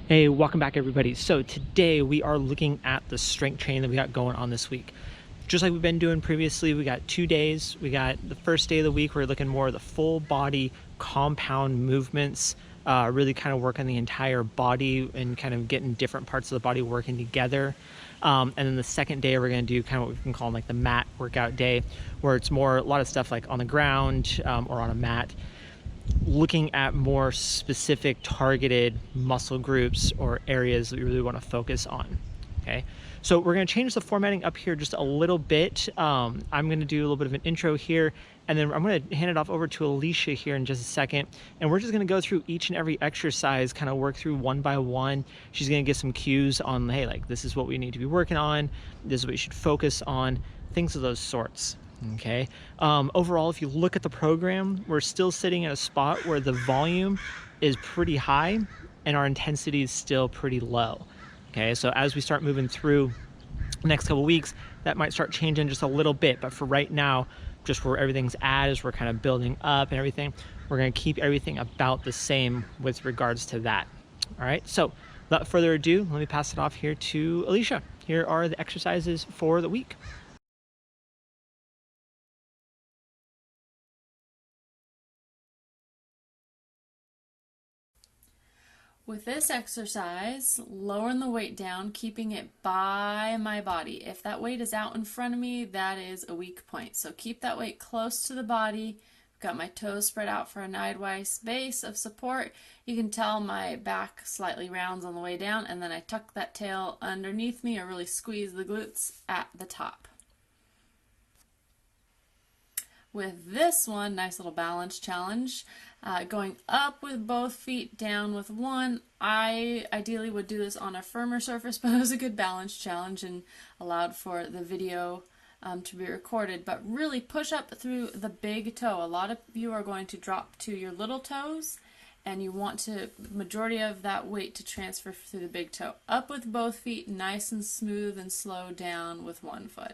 Hey, welcome back everybody. So today we are looking at the strength training that we got going on this week. Just like we've been doing previously, we got 2 days. We got the first day of the week, we're looking more at the full body compound movements, really kind of working the entire body and kind of getting different parts of the body working together. And then the second day, we're going to do kind of what we can call like the mat workout day, where it's more a lot of stuff like on the ground or on a mat, looking at more specific targeted muscle groups or areas that we really want to focus on. Okay, so we're going to change the formatting up here just a little bit. I'm going to do a little bit of an intro here, and then I'm going to hand it off over to Alicia here in just a second, and we're just going to go through each and every exercise, kind of work through one by one. She's going to give some cues on, hey, like this is what we need to be working on, this is what you should focus on, things of those sorts. Okay, overall, if you look at the program, we're still sitting at a spot where the volume is pretty high and our intensity is still pretty low. Okay, so as we start moving through the next couple weeks, that might start changing just a little bit, but for right now, just where everything's at, as we're kind of building up and everything, we're going to keep everything about the same with regards to that. All right, so without further ado, let me pass it off here to Alicia. Here are the exercises for the week. With this exercise, lowering the weight down, keeping it by my body. If that weight is out in front of me, that is a weak point. So keep that weight close to the body. I've got my toes spread out for a sidewise base of support. You can tell my back slightly rounds on the way down, and then I tuck that tail underneath me or really squeeze the glutes at the top. With this one, nice little balance challenge, going up with both feet, down with one. I ideally would do this on a firmer surface, but it was a good balance challenge and allowed for the video to be recorded. But really push up through the big toe. A lot of you are going to drop to your little toes, and you want to majority of that weight to transfer through the big toe. Up with both feet, nice and smooth, and slow down with one foot.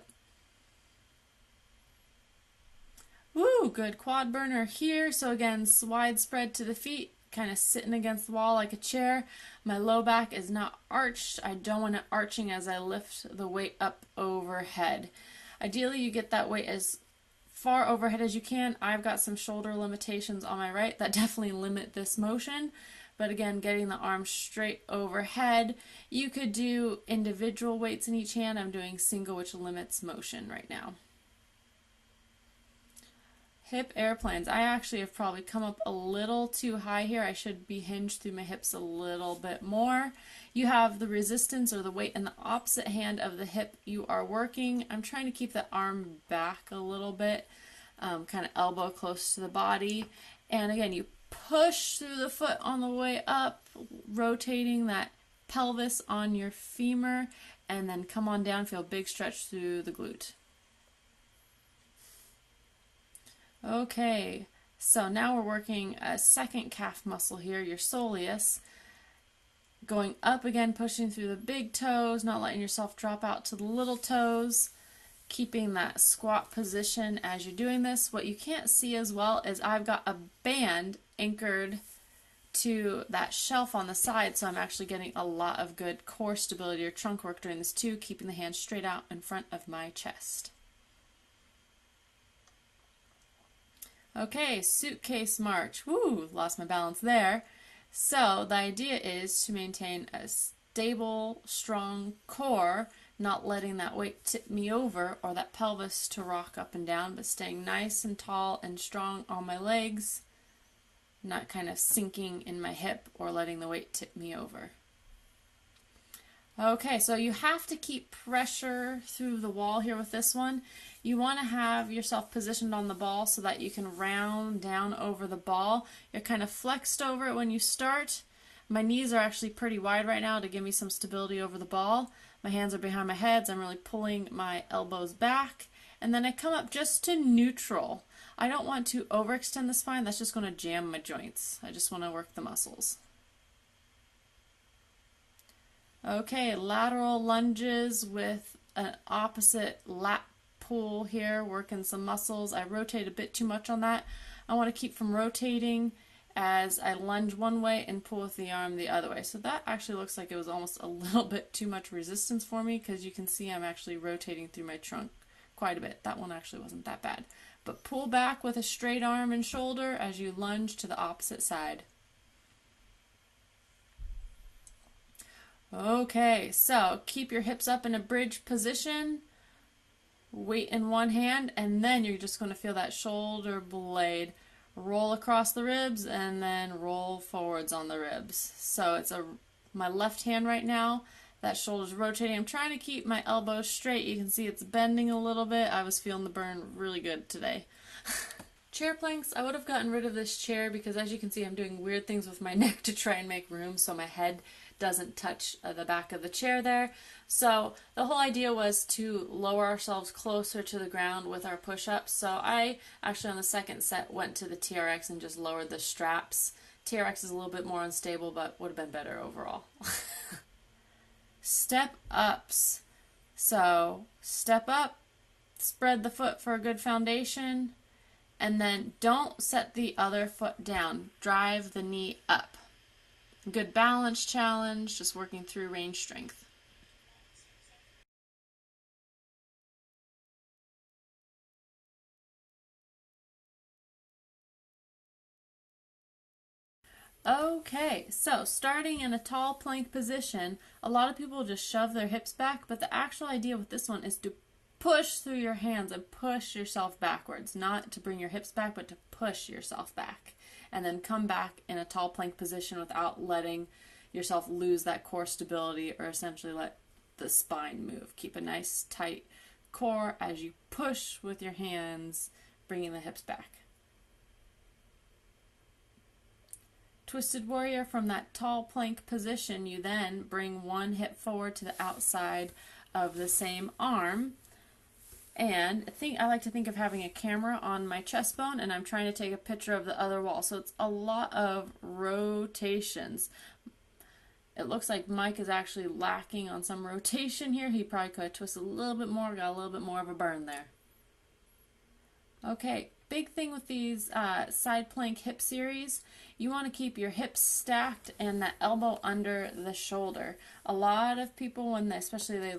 Woo, good quad burner here. So again, wide spread to the feet, kind of sitting against the wall like a chair. My low back is not arched. I don't want it arching as I lift the weight up overhead. Ideally, you get that weight as far overhead as you can. I've got some shoulder limitations on my right that definitely limit this motion. But again, getting the arms straight overhead. You could do individual weights in each hand. I'm doing single, which limits motion right now. Hip airplanes. I actually have probably come up a little too high here. I should be hinged through my hips a little bit more. You have the resistance or the weight in the opposite hand of the hip you are working. I'm trying to keep the arm back a little bit, kind of elbow close to the body. And again, you push through the foot on the way up, rotating that pelvis on your femur, and then come on down, feel a big stretch through the glute. Okay, so now we're working a second calf muscle here, your soleus. Going up again, pushing through the big toes, not letting yourself drop out to the little toes, keeping that squat position as you're doing this. What you can't see as well is I've got a band anchored to that shelf on the side, so I'm actually getting a lot of good core stability or trunk work during this too, keeping the hands straight out in front of my chest. Okay, suitcase march. Woo, lost my balance there. So the idea is to maintain a stable, strong core, not letting that weight tip me over or that pelvis to rock up and down, but staying nice and tall and strong on my legs, not kind of sinking in my hip or letting the weight tip me over. Okay, so you have to keep pressure through the wall here with this one. You want to have yourself positioned on the ball so that you can round down over the ball. You're kind of flexed over it when you start. My knees are actually pretty wide right now to give me some stability over the ball. My hands are behind my head, so I'm really pulling my elbows back. And then I come up just to neutral. I don't want to overextend the spine. That's just going to jam my joints. I just want to work the muscles. Okay, lateral lunges with an opposite lat pull here, working some muscles. I rotate a bit too much on that. I want to keep from rotating as I lunge one way and pull with the arm the other way. So that actually looks like it was almost a little bit too much resistance for me, because you can see I'm actually rotating through my trunk quite a bit. That one actually wasn't that bad. But pull back with a straight arm and shoulder as you lunge to the opposite side. Okay, so keep your hips up in a bridge position. Weight in one hand, and then you're just going to feel that shoulder blade roll across the ribs and then roll forwards on the ribs. So it's my left hand right now, that shoulder's rotating. I'm trying to keep my elbows straight. You can see it's bending a little bit. I was feeling the burn really good today. Chair planks, I would have gotten rid of this chair because, as you can see, I'm doing weird things with my neck to try and make room so my head doesn't touch the back of the chair there. So the whole idea was to lower ourselves closer to the ground with our push-ups. So I actually on the second set went to the TRX and just lowered the straps. TRX is a little bit more unstable, but would have been better overall. Step ups. So step up, spread the foot for a good foundation, and then don't set the other foot down. Drive the knee up. Good balance challenge, just working through range strength. Okay, so starting in a tall plank position, a lot of people just shove their hips back, but the actual idea with this one is to push through your hands and push yourself backwards, not to bring your hips back, but to push yourself back. And then come back in a tall plank position without letting yourself lose that core stability or essentially let the spine move. Keep a nice tight core as you push with your hands, bringing the hips back. Twisted warrior, from that tall plank position, you then bring one hip forward to the outside of the same arm. And I like to think of having a camera on my chest bone, and I'm trying to take a picture of the other wall. So it's a lot of rotations. It looks like Mike is actually lacking on some rotation here. He probably could have twisted a little bit more, got a little bit more of a burn there. Okay, big thing with these side plank hip series, you want to keep your hips stacked and that elbow under the shoulder. A lot of people, when especially they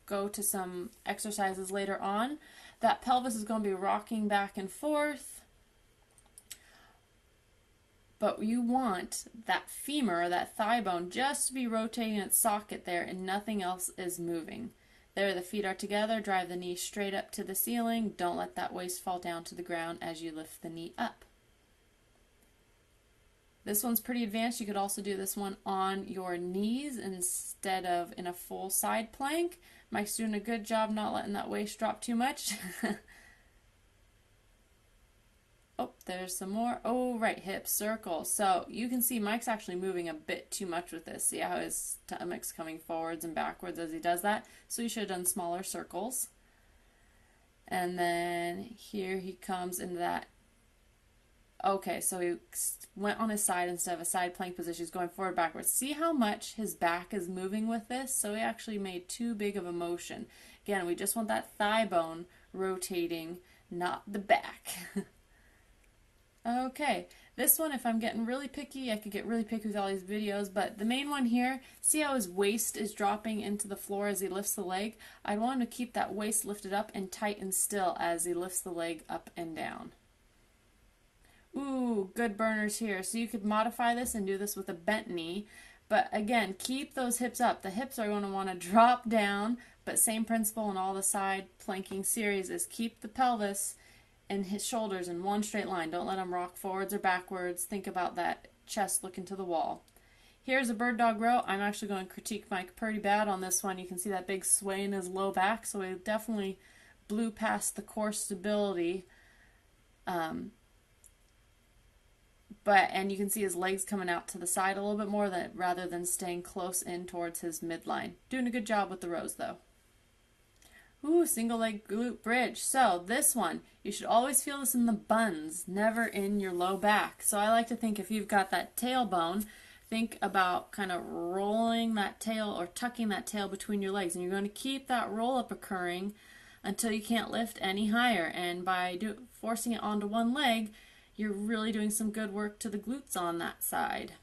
go to some exercises later on, that pelvis is going to be rocking back and forth, but you want that femur, or that thigh bone, just to be rotating its socket there and nothing else is moving. There, the feet are together. Drive the knee straight up to the ceiling. Don't let that waist fall down to the ground as you lift the knee up. This one's pretty advanced. You could also do this one on your knees instead of in a full side plank. Mike's doing a good job not letting that waist drop too much. Oh, there's some more. Oh, right, hip circle. So you can see Mike's actually moving a bit too much with this. See how his stomach's coming forwards and backwards as he does that? So you should have done smaller circles. And then here he comes into that. Okay, so he went on his side instead of a side plank position. He's going forward, backwards. See how much his back is moving with this? So he actually made too big of a motion. Again, we just want that thigh bone rotating, not the back. Okay, this one, if I'm getting really picky, I could get really picky with all these videos, but the main one here, see how his waist is dropping into the floor as he lifts the leg? I want him to keep that waist lifted up and tight and still as he lifts the leg up and down. Ooh, good burners here. So you could modify this and do this with a bent knee, but again, keep those hips up. The hips are going to want to drop down, but same principle in all the side planking series is keep the pelvis and his shoulders in one straight line. Don't let them rock forwards or backwards. Think about that chest looking to the wall. Here's a bird dog row. I'm actually going to critique Mike pretty bad on this one. You can see that big sway in his low back, so he definitely blew past the core stability. And you can see his legs coming out to the side a little bit more rather than staying close in towards his midline. Doing a good job with the rows though. Ooh, single leg glute bridge. So this one, you should always feel this in the buns, never in your low back. So I like to think if you've got that tailbone, think about kind of rolling that tail or tucking that tail between your legs. And you're going to keep that roll up occurring until you can't lift any higher. And by forcing it onto one leg, You're really doing some good work to the glutes on that side.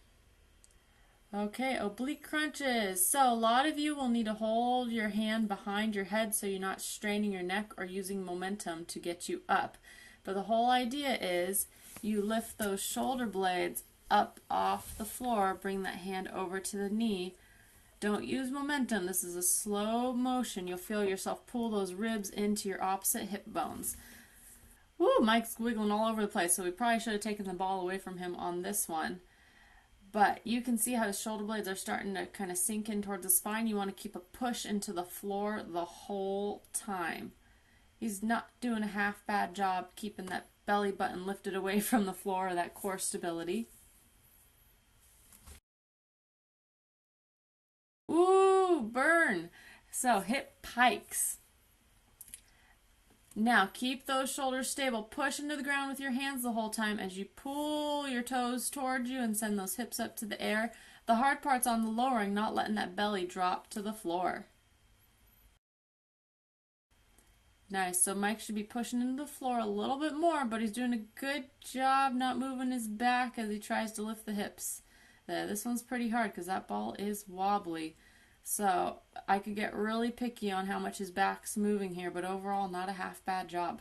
Okay, oblique crunches. So a lot of you will need to hold your hand behind your head so you're not straining your neck or using momentum to get you up. But the whole idea is you lift those shoulder blades up off the floor, bring that hand over to the knee. Don't use momentum. This is a slow motion. You'll feel yourself pull those ribs into your opposite hip bones. Woo, Mike's wiggling all over the place, so we probably should have taken the ball away from him on this one. But you can see how his shoulder blades are starting to kind of sink in towards the spine. You want to keep a push into the floor the whole time. He's not doing a half bad job keeping that belly button lifted away from the floor, or that core stability. Ooh, burn. So hip pikes. Now keep those shoulders stable. Push into the ground with your hands the whole time as you pull your toes towards you and send those hips up to the air. The hard part's on the lowering, not letting that belly drop to the floor. Nice. So Mike should be pushing into the floor a little bit more, but he's doing a good job not moving his back as he tries to lift the hips. This one's pretty hard because that ball is wobbly. So I could get really picky on how much his back's moving here, but overall not a half bad job.